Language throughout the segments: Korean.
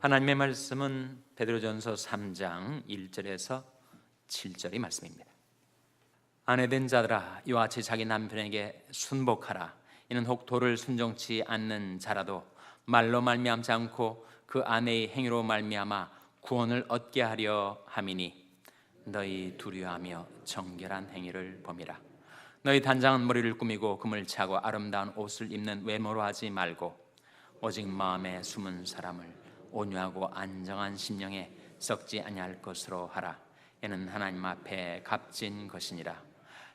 하나님의 말씀은 베드로전서 3장 1절에서 7절의 말씀입니다. 아내된 자들아, 이와 같이 자기 남편에게 순복하라. 이는 혹 도를 순종치 않는 자라도 말로 말미암지 않고 그 아내의 행위로 말미암아 구원을 얻게 하려 함이니 너희 두려워하며 정결한 행위를 범이라. 너희 단장은 머리를 꾸미고 금을 차고 아름다운 옷을 입는 외모로 하지 말고 오직 마음에 숨은 사람을 온유하고 안정한 심령에 썩지 아니할 것으로 하라. 이는 하나님 앞에 값진 것이니라.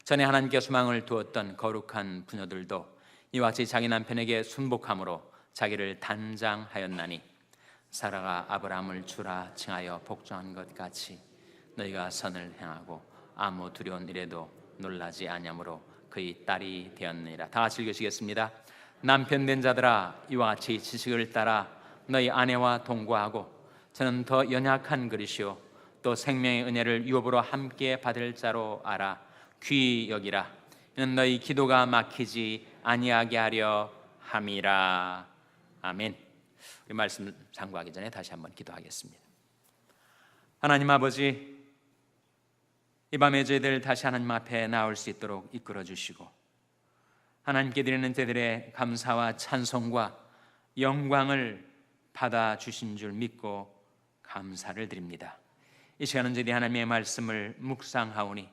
전에 하나님께 소망을 두었던 거룩한 부녀들도 이와 같이 자기 남편에게 순복함으로 자기를 단장하였나니 사라가 아브라함을 주라 칭하여 복종한 것 같이 너희가 선을 행하고 아무 두려운 일에도 놀라지 아니하므로 그의 딸이 되었느니라. 다 같이 읽으시겠습니다. 남편 된 자들아, 이와 같이 지식을 따라 너희 아내와 동거하고 저는 더 연약한 그릇이요 또 생명의 은혜를 유업으로 함께 받을 자로 알아 귀히 여기라. 이는 너희 기도가 막히지 아니하게 하려 함이라. 아멘. 우리 말씀 상고하기 전에 다시 한번 기도하겠습니다. 하나님 아버지, 이 밤에 저희들 다시 하나님 앞에 나올 수 있도록 이끌어 주시고 하나님께 드리는 저희들의 감사와 찬송과 영광을 받아주신 줄 믿고 감사를 드립니다. 이 시간은 저희들이 하나님의 말씀을 묵상하오니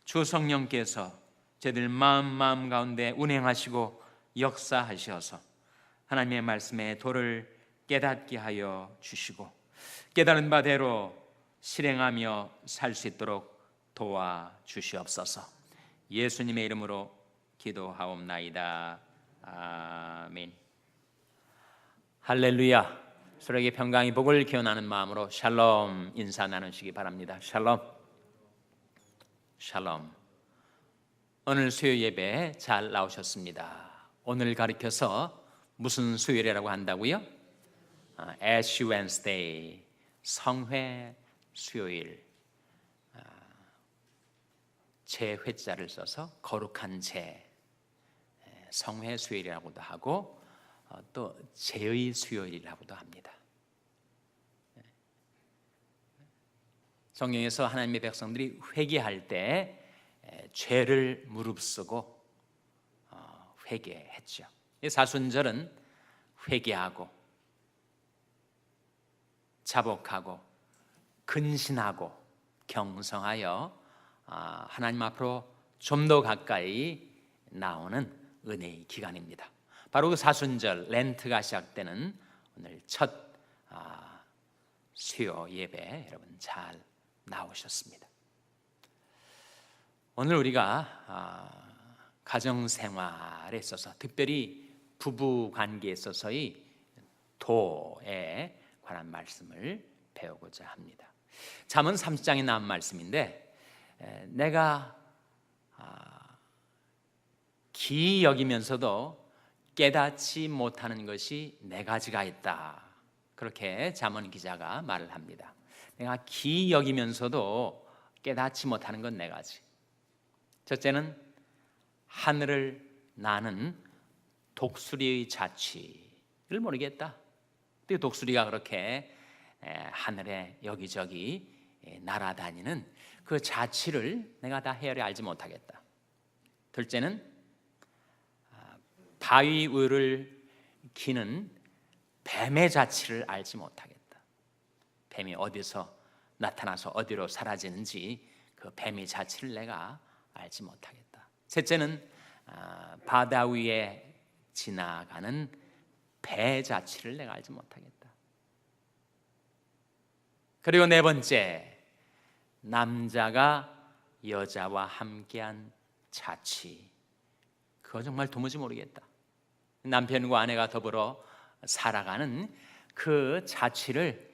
주 성령께서 저희들 마음 가운데 운행하시고 역사하셔서 하나님의 말씀의 도를 깨닫게 하여 주시고 깨달은 바대로 실행하며 살 수 있도록 도와주시옵소서. 예수님의 이름으로 기도하옵나이다. 아멘. 할렐루야. 서로에게 평강의 복을 기원하는 마음으로 샬롬 인사 나누시기 바랍니다. 샬롬. 샬롬. 오늘 수요 예배 잘 나오셨습니다. 오늘 가리켜서 무슨 수요일이라고 한다고요? Ash Wednesday, 성회 수요일. 제회자를 써서 거룩한 제, 성회 수요일이라고도 하고 또 제의 수요일이라고도 합니다. 성경에서 하나님의 백성들이 회개할 때 죄를 무릅쓰고 회개했죠. 사순절은 회개하고 자복하고 근신하고 경성하여 하나님 앞으로 좀 더 가까이 나오는 은혜의 기간입니다. 바로 그 사순절 렌트가 시작되는 오늘 첫 수요 예배 여러분 잘 나오셨습니다. 오늘 우리가 가정생활에 있어서 특별히 부부 관계에 있어서의 도에 관한 말씀을 배우고자 합니다. 잠언 30장에 나온 말씀인데 내가 기이 여기면서도 깨닫지 못하는 것이 네 가지가 있다. 그렇게 잠언 기자가 말을 합니다. 내가 기이 여기면서도 깨닫지 못하는 건 네 가지. 첫째는 하늘을 나는 독수리의 자취를 모르겠다. 독수리가 그렇게 하늘에 여기저기 날아다니는 그 자취를 내가 다 헤아려 알지 못하겠다. 둘째는 바위 위를 기는 뱀의 자취를 알지 못하겠다. 뱀이 어디서 나타나서 어디로 사라지는지 그 뱀의 자취를 내가 알지 못하겠다. 셋째는 바다 위에 지나가는 배 자취를 내가 알지 못하겠다. 그리고 네 번째, 남자가 여자와 함께한 자취. 그거 정말 도무지 모르겠다. 남편과 아내가 더불어 살아가는 그 자취를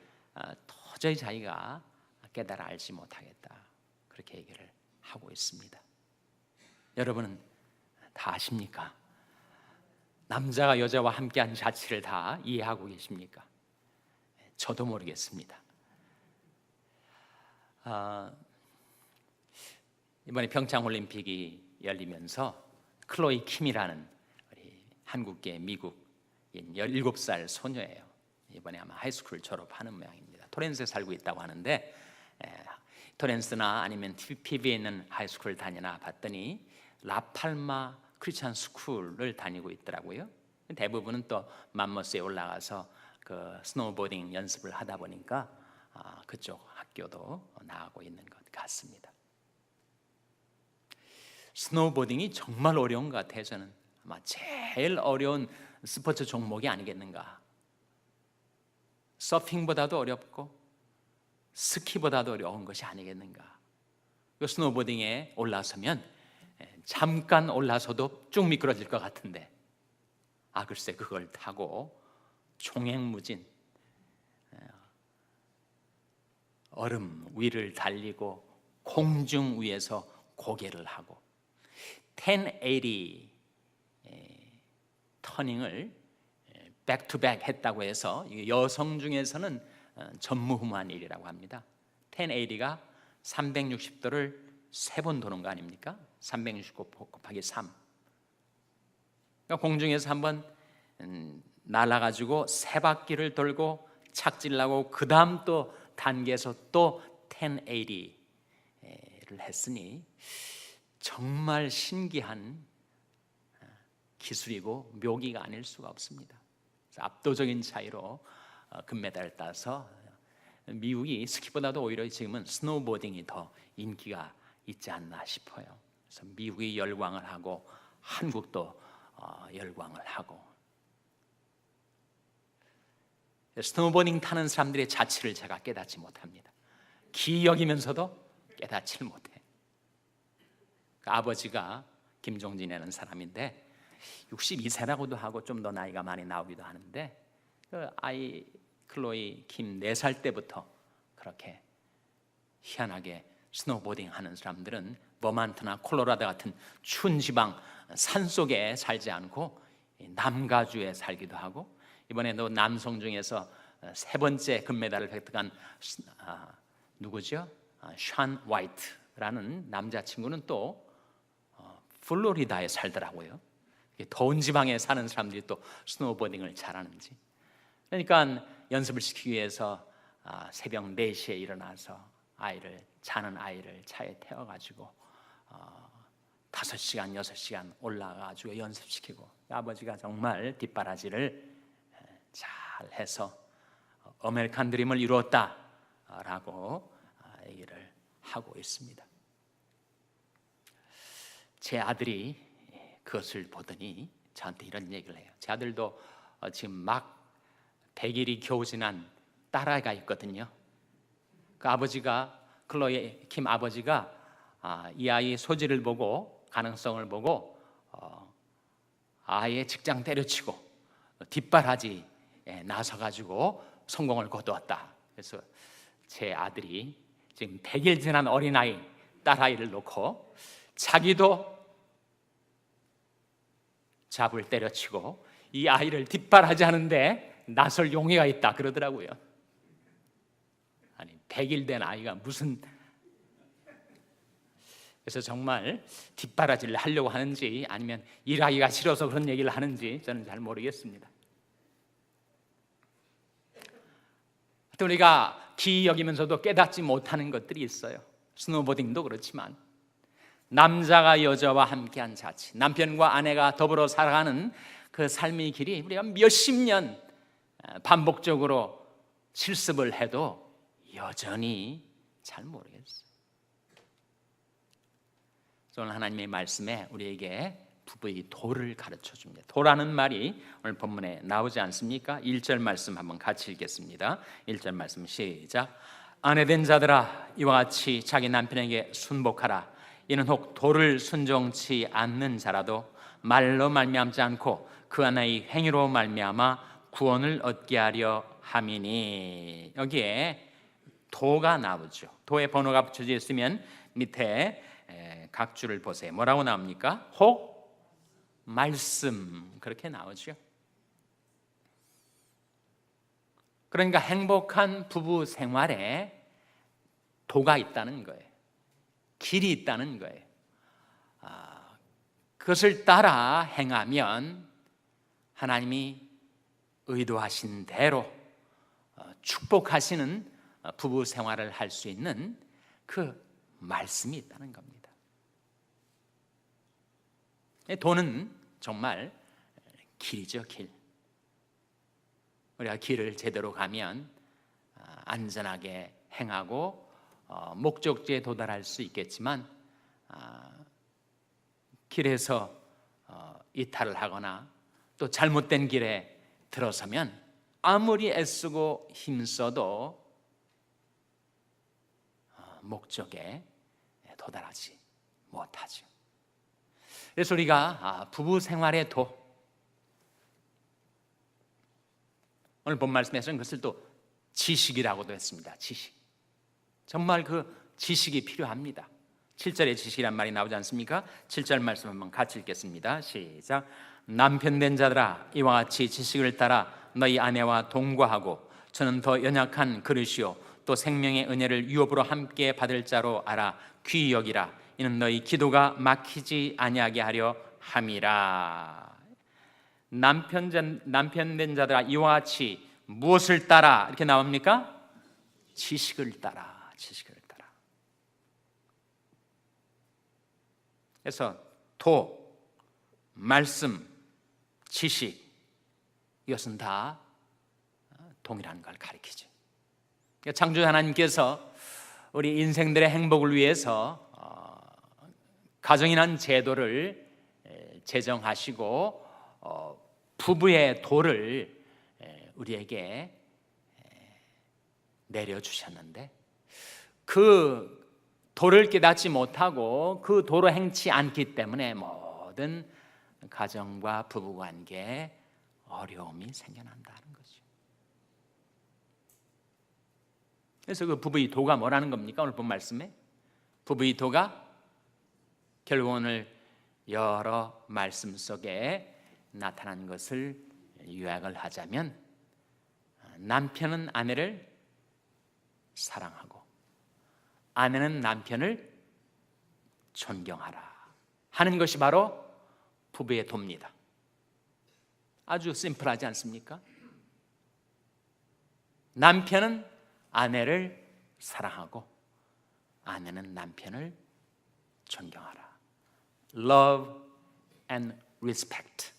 도저히 자기가 깨달아 알지 못하겠다. 그렇게 얘기를 하고 있습니다. 여러분은 다 아십니까? 남자가 여자와 함께한 자취를 다 이해하고 계십니까? 저도 모르겠습니다. 이번에 평창올림픽이 열리면서 클로이 킴이라는 우리 한국계 미국인 17살 소녀예요. 이번에 아마 하이스쿨 졸업하는 모양입니다. 토렌스에 살고 있다고 하는데 토렌스나 아니면 PB에 있는 하이스쿨 다니나 봤더니 라팔마 크리스찬 스쿨을 다니고 있더라고요. 대부분은 또 맘모스에 올라가서 그 스노우보딩 연습을 하다 보니까 그쪽 학교도 나가고 있는 것 같습니다. 스노우보딩이 정말 어려운 것 같아요. 저는 아마 제일 어려운 스포츠 종목이 아니겠는가. 서핑보다도 어렵고 스키보다도 어려운 것이 아니겠는가. 그 스노우보딩에 올라서면 잠깐 올라서도 쭉 미끄러질 것 같은데 글쎄 그걸 타고 종횡무진 얼음 위를 달리고 공중 위에서 고개를 하고 1080 터닝을 백투백 했다고 해서 여성 중에서는 전무후무한 일이라고 합니다. 1080가 360도를 3번 도는 거 아닙니까? 369 곱하기 3. 그러니까 공중에서 한번 날아가지고 3바퀴를 돌고 착질나고 그 다음 또 단계에서 또 1080를 했으니 정말 신기한 기술이고 묘기가 아닐 수가 없습니다. 압도적인 차이로 금메달을 따서 미국이 스키보다도 오히려 지금은 스노우보딩이 더 인기가 있지 않나 싶어요. 그래서 미국이 열광을 하고 한국도 열광을 하고 스노우보딩 타는 사람들의 자취를 제가 깨닫지 못합니다. 기이 여기면서도 깨닫지를 못해. 아버지가 김종진이라는 사람인데 62세라고도 하고 좀 더 나이가 많이 나오기도 하는데 그 아이 클로이 김 4살 때부터 그렇게 희한하게 스노우보딩 하는 사람들은 버만트나 콜로라도 같은 추운 지방 산속에 살지 않고 남가주에 살기도 하고 이번에도 남성 중에서 3번째 금메달을 획득한 누구죠? 샨 화이트라는 남자친구는 또 플로리다에 살더라고요. 더운 지방에 사는 사람들이 또 스노우보딩을 잘하는지. 그러니까 연습을 시키기 위해서 새벽 4시에 일어나서 자는 아이를 차에 태워가지고 5시간, 6시간 올라가지고 연습시키고 아버지가 정말 뒷바라지를 잘 해서 아메리칸 드림을 이루었다라고 얘기를 하고 있습니다. 제 아들이 그것을 보더니 저한테 이런 얘기를 해요. 제 아들도 지금 막 100일이 겨우 지난 딸아이가 있거든요. 그 아버지가 클로이 김 아버지가 이 아이의 소질을 보고 가능성을 보고 아이의 직장 때려치고 뒷바라지에 나서가지고 성공을 거두었다. 그래서 제 아들이 지금 100일 지난 어린아이 딸아이를 놓고 자기도 잡을 때려치고 이 아이를 뒷바라지 하는데 나설 용의가 있다 그러더라고요. 아니 100일 된 아이가 무슨. 그래서 정말 뒷바라지를 하려고 하는지 아니면 일하기가 싫어서 그런 얘기를 하는지 저는 잘 모르겠습니다. 또 우리가 기이 여기면서도 깨닫지 못하는 것들이 있어요. 스노보딩도 그렇지만 남자가 여자와 함께한 자치, 남편과 아내가 더불어 살아가는 그 삶의 길이 우리가 몇십 년 반복적으로 실습을 해도 여전히 잘 모르겠어요. 오늘 하나님의 말씀에 우리에게 부부의 도를 가르쳐 줍니다. 도라는 말이 오늘 본문에 나오지 않습니까? 1절 말씀 한번 같이 읽겠습니다. 1절 말씀 시작. 아내된 자들아 이와 같이 자기 남편에게 순복하라. 이는 혹 도를 순종치 않는 자라도 말로 말미암지 않고 그 하나의 행위로 말미암아 구원을 얻게 하려 함이니. 여기에 도가 나오죠. 도의 번호가 붙여져 있으면 밑에 각 줄을 보세요. 뭐라고 나옵니까? 혹 말씀 그렇게 나오죠. 그러니까 행복한 부부 생활에 도가 있다는 거예요. 길이 있다는 거예요. 그것을 따라 행하면 하나님이 의도하신 대로 축복하시는 부부 생활을 할 수 있는 그 말씀이 있다는 겁니다. 돈은 정말 길이죠, 길. 우리가 길을 제대로 가면 안전하게 행하고 목적지에 도달할 수 있겠지만 길에서 이탈을 하거나 또 잘못된 길에 들어서면 아무리 애쓰고 힘써도 목적에 도달하지 못하죠. 그래서 우리가 부부 생활의 도, 오늘 본 말씀에서는 그것을 또 지식이라고도 했습니다. 지식. 정말 그 지식이 필요합니다. 7절에 지식이란 말이 나오지 않습니까? 7절 말씀 한번 같이 읽겠습니다. 시작. 남편 된 자들아, 이와 같이 지식을 따라 너희 아내와 동거하고 저는 더 연약한 그릇이요 또 생명의 은혜를 유업으로 함께 받을 자로 알아 귀히 여기라. 이는 너희 기도가 막히지 아니하게 하려 함이라. 남편 된 자들아, 이와 같이 무엇을 따라 이렇게 나옵니까? 지식을 따라, 지식을 따라. 그래서 도, 말씀, 지식, 이것은 다 동일한 걸 가리키죠. 창조주 하나님께서 우리 인생들의 행복을 위해서 가정이란 제도를 제정하시고 부부의 도를 우리에게 내려주셨는데 그 도를 깨닫지 못하고 그 도로 행치 않기 때문에 모든 가정과 부부관계에 어려움이 생겨난다는 거죠. 그래서 그 부부의 도가 뭐라는 겁니까? 오늘 본 말씀에 부부의 도가 결국 오늘 여러 말씀 속에 나타난 것을 요약을 하자면 남편은 아내를 사랑하고 아내는 남편을 존경하라 하는 것이 바로 부부의 도입니다. 아주 심플하지 않습니까? 남편은 아내를 사랑하고 아내는 남편을 존경하라. Love and respect.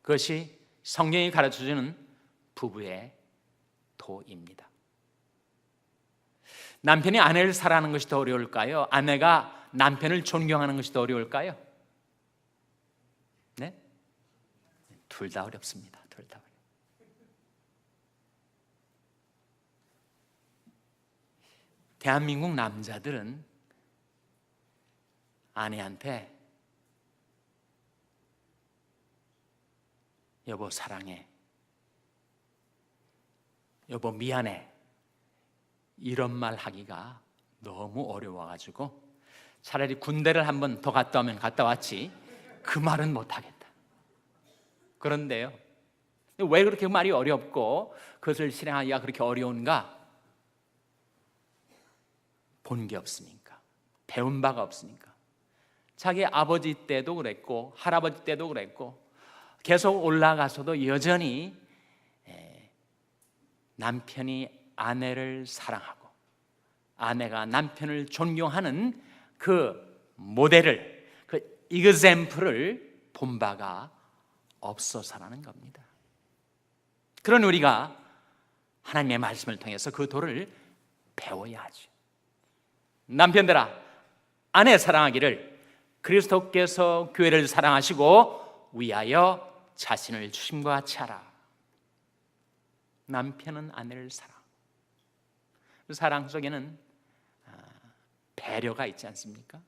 그것이 성경이 가르쳐주는 부부의 도입니다. 남편이 아내를 사랑하는 것이 더 어려울까요? 아내가 남편을 존경하는 것이 더 어려울까요? 네? 둘 다 어렵습니다. 둘 다 어려워요. 대한민국 남자들은 아내한테 여보 사랑해, 여보 미안해 이런 말 하기가 너무 어려워가지고 차라리 군대를 한 번 더 갔다 오면 갔다 왔지 그 말은 못하겠다. 그런데요, 왜 그렇게 말이 어렵고 그것을 실행하기가 그렇게 어려운가? 본 게 없으니까, 배운 바가 없으니까. 자기 아버지 때도 그랬고 할아버지 때도 그랬고 계속 올라가서도 여전히 남편이 아내를 사랑하고 아내가 남편을 존경하는 그 모델을, 그 example을 본 바가 없어서라는 겁니다. 그런 우리가 하나님의 말씀을 통해서 그 도를 배워야 하죠. 남편들아, 아내 사랑하기를 그리스도께서 교회를 사랑하시고 위하여 자신을 주심과 같이 하라. 남편은 아내를 사랑. 그 사랑 속에는 배려가 있지 않습니까?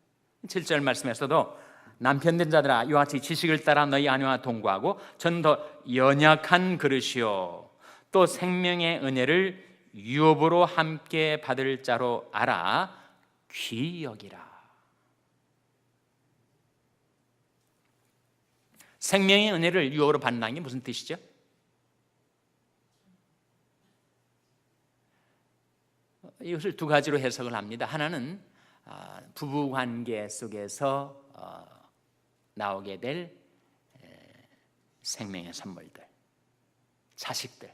7절 말씀에서도 남편 된 자들아, 이와 같이 지식을 따라 너희 아내와 동거하고 저는 더 연약한 그릇이요 또 생명의 은혜를 유업으로 함께 받을 자로 알아 귀히 여기라. 생명의 은혜를 유업으로 받는다는 게 무슨 뜻이죠? 이것을 두 가지로 해석을 합니다. 하나는 부부관계 속에서 나오게 될 생명의 선물들, 자식들,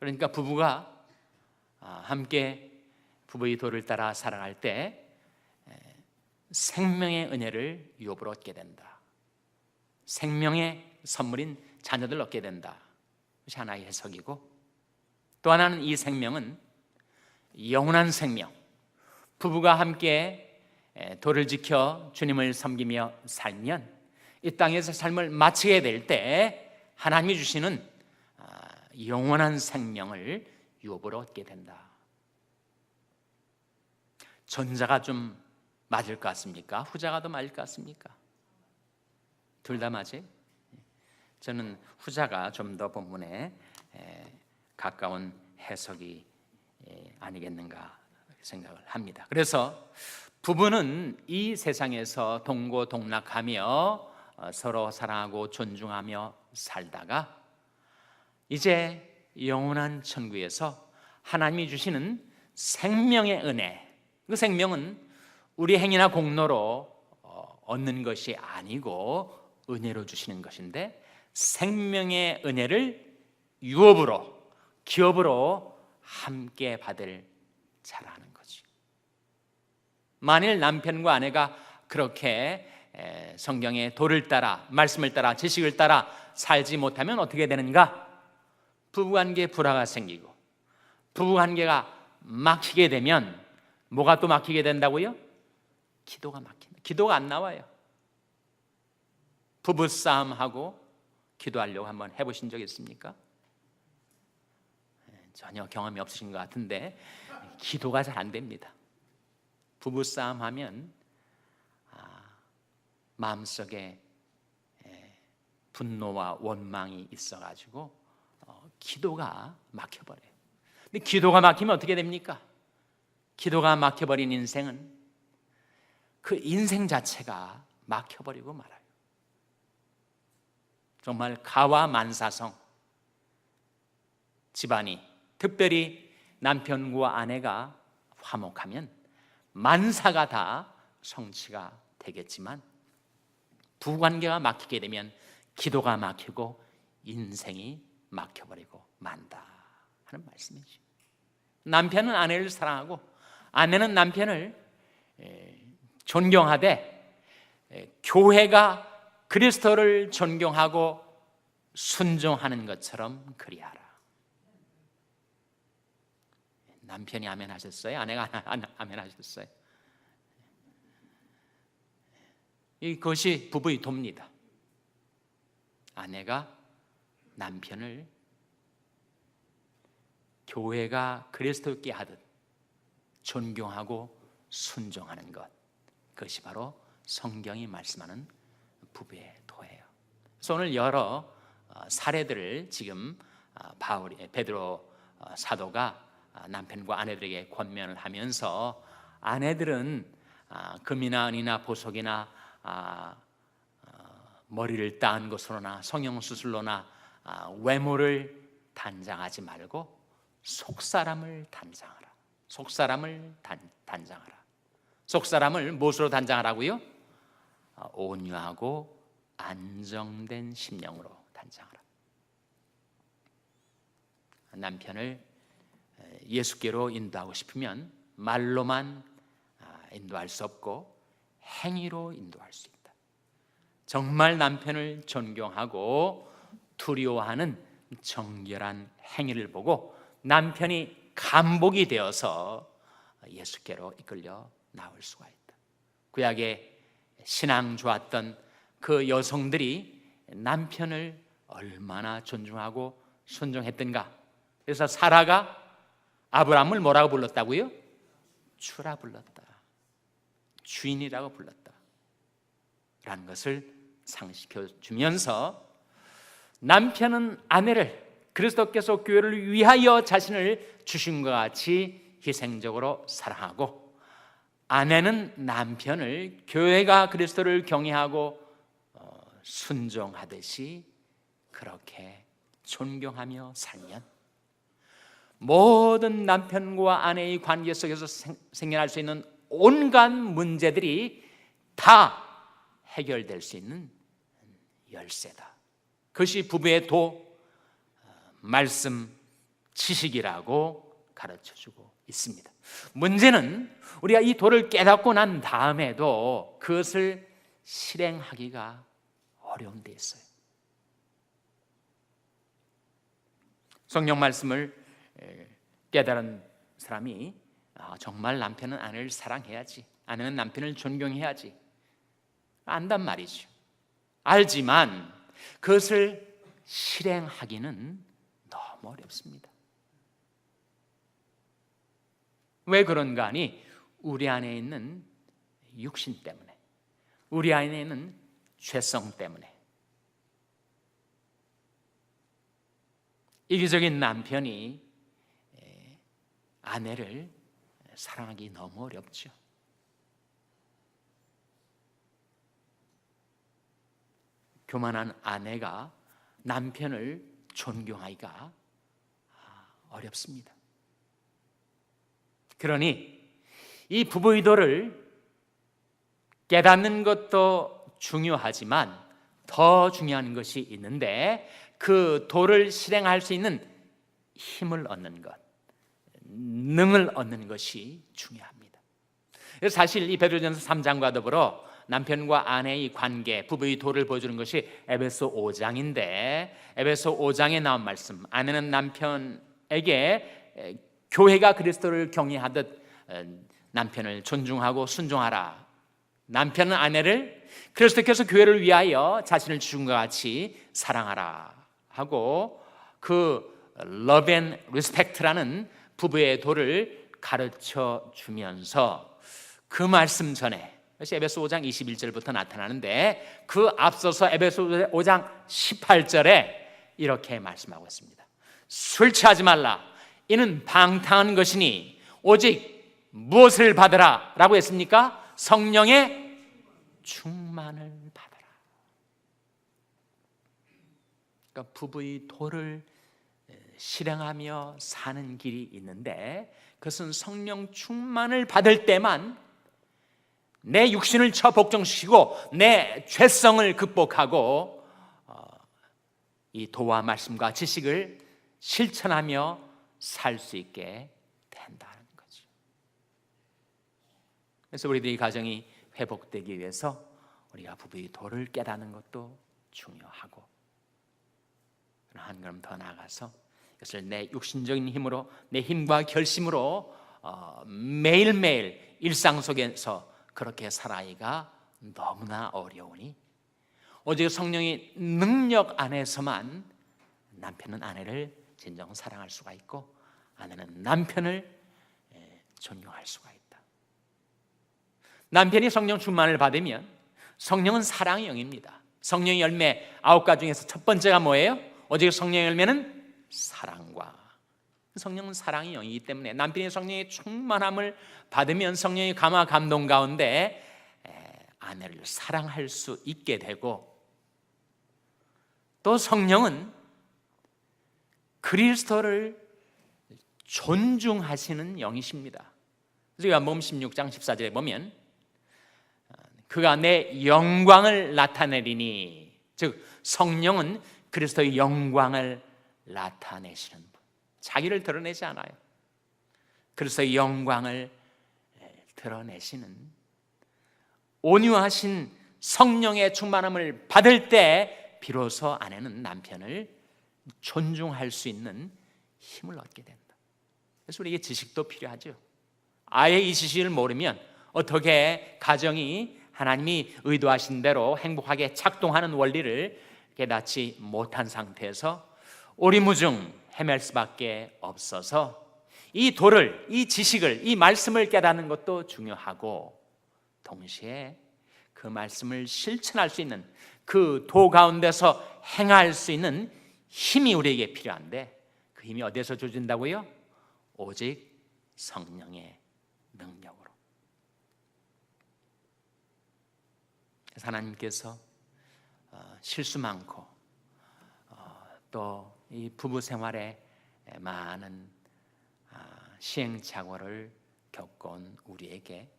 그러니까 부부가 함께 부부의 도를 따라 살아갈 때 생명의 은혜를 유업으로 얻게 된다. 생명의 선물인 자녀들 얻게 된다. 그것이 하나의 해석이고, 또 하나는 이 생명은 영원한 생명, 부부가 함께 도를 지켜 주님을 섬기며 살면 이 땅에서 삶을 마치게 될 때 하나님이 주시는 영원한 생명을 유업으로 얻게 된다. 전자가 좀 맞을 것 같습니까? 후자가 더 맞을 것 같습니까? 둘 다 맞아요? 저는 후자가 좀 더 본문에 가까운 해석이 아니겠는가 생각을 합니다. 그래서 부부는 이 세상에서 동고동락하며 서로 사랑하고 존중하며 살다가 이제 영원한 천국에서 하나님이 주시는 생명의 은혜, 그 생명은 우리 행위나 공로로 얻는 것이 아니고 은혜로 주시는 것인데, 생명의 은혜를 유업으로, 기업으로 함께 받을 자라는 거지. 만일 남편과 아내가 그렇게 성경의 도를 따라, 말씀을 따라, 지식을 따라 살지 못하면 어떻게 되는가? 부부관계에 불화가 생기고, 부부관계가 막히게 되면 뭐가 또 막히게 된다고요? 기도가 막힌다. 기도가 안 나와요. 부부싸움하고 기도하려고 한번 해보신 적 있습니까? 전혀 경험이 없으신 것 같은데 기도가 잘 안 됩니다. 부부싸움하면 마음속에 분노와 원망이 있어가지고 기도가 막혀버려요. 근데 기도가 막히면 어떻게 됩니까? 기도가 막혀버린 인생은 그 인생 자체가 막혀버리고 말아요. 정말 가와만사성, 집안이, 특별히 남편과 아내가 화목하면 만사가 다 성취가 되겠지만, 부관계가 막히게 되면 기도가 막히고 인생이 막혀버리고 만다 하는 말씀이죠. 남편은 아내를 사랑하고 아내는 남편을 존경하되 교회가 그리스도를 존경하고 순종하는 것처럼 그리하라. 남편이 아멘 하셨어요? 아내가 아멘 하셨어요? 이것이 부부의 도입니다. 아내가 남편을 교회가 그리스도께 하듯 존경하고 순종하는 것, 그것이 바로 성경이 말씀하는 부부의 도예요. 그래서 오늘 여러 사례들을 지금 베드로 사도가 남편과 아내들에게 권면을 하면서, 아내들은 금이나 은이나 보석이나 머리를 따은 것으로나 성형수술로나 외모를 단장하지 말고 속사람을 단장하라. 속사람을 단장하라. 속사람을 무엇으로 단장하라고요? 온유하고 안정된 심령으로 단장하라. 남편을 예수께로 인도하고 싶으면 말로만 인도할 수 없고 행위로 인도할 수 있다. 정말 남편을 존경하고 두려워하는 정결한 행위를 보고 남편이 감복이 되어서 예수께로 이끌려 나올 수가 있다. 구약에 신앙 좋았던 그 여성들이 남편을 얼마나 존중하고 순종했던가. 그래서 사라가 아브라함을 뭐라고 불렀다고요? 주라 불렀다. 주인이라고 불렀다 라는 것을 상식해 주면서, 남편은 아내를 그리스도께서 교회를 위하여 자신을 주신 것 같이 희생적으로 사랑하고, 아내는 남편을 교회가 그리스도를 경외하고 순종하듯이 그렇게 존경하며 살면 모든 남편과 아내의 관계 속에서 생겨날 수 있는 온갖 문제들이 다 해결될 수 있는 열쇠다. 그것이 부부의 도, 말씀, 지식이라고 가르쳐주고 있습니다. 문제는 우리가 이 도를 깨닫고 난 다음에도 그것을 실행하기가 어려운 데 있어요. 성경 말씀을 깨달은 사람이 정말 남편은 아내를 사랑해야지, 아내는 남편을 존경해야지 안단 말이죠. 알지만 그것을 실행하기는 너무 어렵습니다. 왜 그런가 하니 우리 안에 있는 육신 때문에, 우리 안에 있는 죄성 때문에. 이기적인 남편이 아내를 사랑하기 너무 어렵죠. 교만한 아내가 남편을 존경하기가 어렵습니다. 그러니 이 부부의 도를 깨닫는 것도 중요하지만 더 중요한 것이 있는데, 그 도를 실행할 수 있는 힘을 얻는 것, 능을 얻는 것이 중요합니다. 그래서 사실 이 베드로전서 3장과 더불어 남편과 아내의 관계, 부부의 도를 보여주는 것이 에베소 5장인데, 에베소 5장에 나온 말씀, 아내는 남편에게 교회가 그리스도를 경외하듯 남편을 존중하고 순종하라. 남편은 아내를 그리스도께서 교회를 위하여 자신을 주신 것 같이 사랑하라 하고, 그 love and respect라는 부부의 도를 가르쳐 주면서 그 말씀 전에, 그것이 에베소 5장 21절부터 나타나는데, 그 앞서서 에베소 5장 18절에 이렇게 말씀하고 있습니다. 술 취하지 말라. 이는 방탕한 것이니 오직 무엇을 받으라 라고 했습니까? 성령의 충만을 받으라. 그러니까 부부의 도를 실행하며 사는 길이 있는데, 그것은 성령 충만을 받을 때만 내 육신을 처복종시키고 내 죄성을 극복하고 이 도와 말씀과 지식을 실천하며 살 수 있게 된다는 거죠. 그래서 우리들의 가정이 회복되기 위해서 우리가 부부의 도를 깨닫는 것도 중요하고, 한 걸음 더 나아가서 이것을 내 육신적인 힘으로, 내 힘과 결심으로 매일매일 일상 속에서 그렇게 살아가기가 너무나 어려우니, 오직 성령의 능력 안에서만 남편은 아내를 진정 사랑할 수가 있고, 아내는 남편을 존경할 수가 있다. 남편이 성령 충만을 받으면, 성령은 사랑의 영입니다. 성령의 열매 9가지 중에서 첫 번째가 뭐예요? 오직 성령의 열매는 사랑과, 성령은 사랑의 영이기 때문에 남편이 성령의 충만함을 받으면 성령의 감화 감동 가운데 아내를 사랑할 수 있게 되고, 또 성령은 그리스도를 존중하시는 영이십니다. 그래서 요한복음 16장 14절에 보면 그가 내 영광을 나타내리니, 즉 성령은 그리스도의 영광을 나타내시는 분, 자기를 드러내지 않아요. 그리스도의 영광을 드러내시는 온유하신 성령의 충만함을 받을 때 비로소 아내는 남편을 존중할 수 있는 힘을 얻게 된다. 그래서 우리에게 지식도 필요하죠. 아예 이 지식을 모르면 어떻게 가정이 하나님이 의도하신 대로 행복하게 작동하는 원리를 깨닫지 못한 상태에서 오리무중 헤맬 수밖에 없어서, 이 도를, 이 지식을, 이 말씀을 깨닫는 것도 중요하고, 동시에 그 말씀을 실천할 수 있는, 그 도 가운데서 행할 수 있는 힘이 우리에게 필요한데, 그 힘이 어디에서 주어진다고요? 오직 성령의 능력으로. 그래서 하나님께서 실수 많고 또 이 부부 생활에 많은 시행착오를 겪어온 우리에게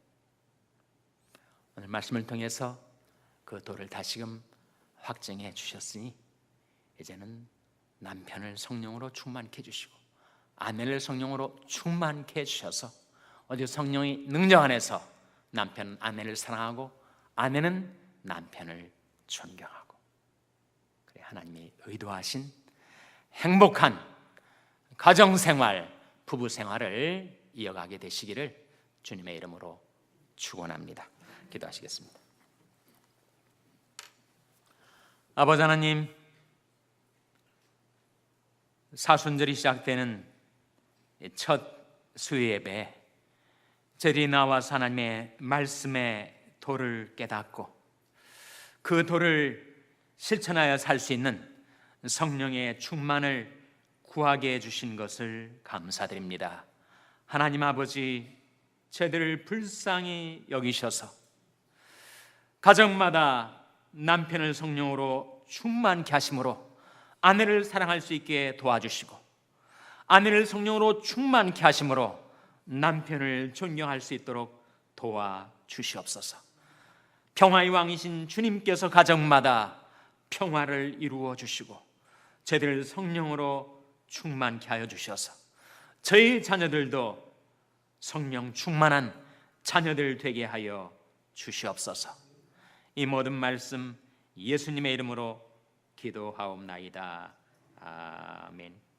오늘 말씀을 통해서 그 도를 다시금 확증해 주셨으니, 이제는 남편을 성령으로 충만케 해주시고 아내를 성령으로 충만케 해주셔서 어디 성령의 능력 안에서 남편은 아내를 사랑하고 아내는 남편을 존경하고, 그래 하나님이 의도하신 행복한 가정생활, 부부생활을 이어가게 되시기를 주님의 이름으로 축원합니다. 기도하시겠습니다. 아버지 하나님, 사순절이 시작되는 첫 수요 예배, 저희들이 나와서 하나님의 말씀의 도를 깨닫고 그 도를 실천하여 살 수 있는 성령의 충만을 구하게 해주신 것을 감사드립니다. 하나님 아버지, 저희들을 불쌍히 여기셔서 가정마다 남편을 성령으로 충만케 하심으로 아내를 사랑할 수 있게 도와주시고, 아내를 성령으로 충만케 하심으로 남편을 존경할 수 있도록 도와주시옵소서. 평화의 왕이신 주님께서 가정마다 평화를 이루어 주시고 저희들을 성령으로 충만케 하여 주셔서 저희 자녀들도 성령 충만한 자녀들 되게 하여 주시옵소서. 이 모든 말씀 예수님의 이름으로 기도하옵나이다. 아멘.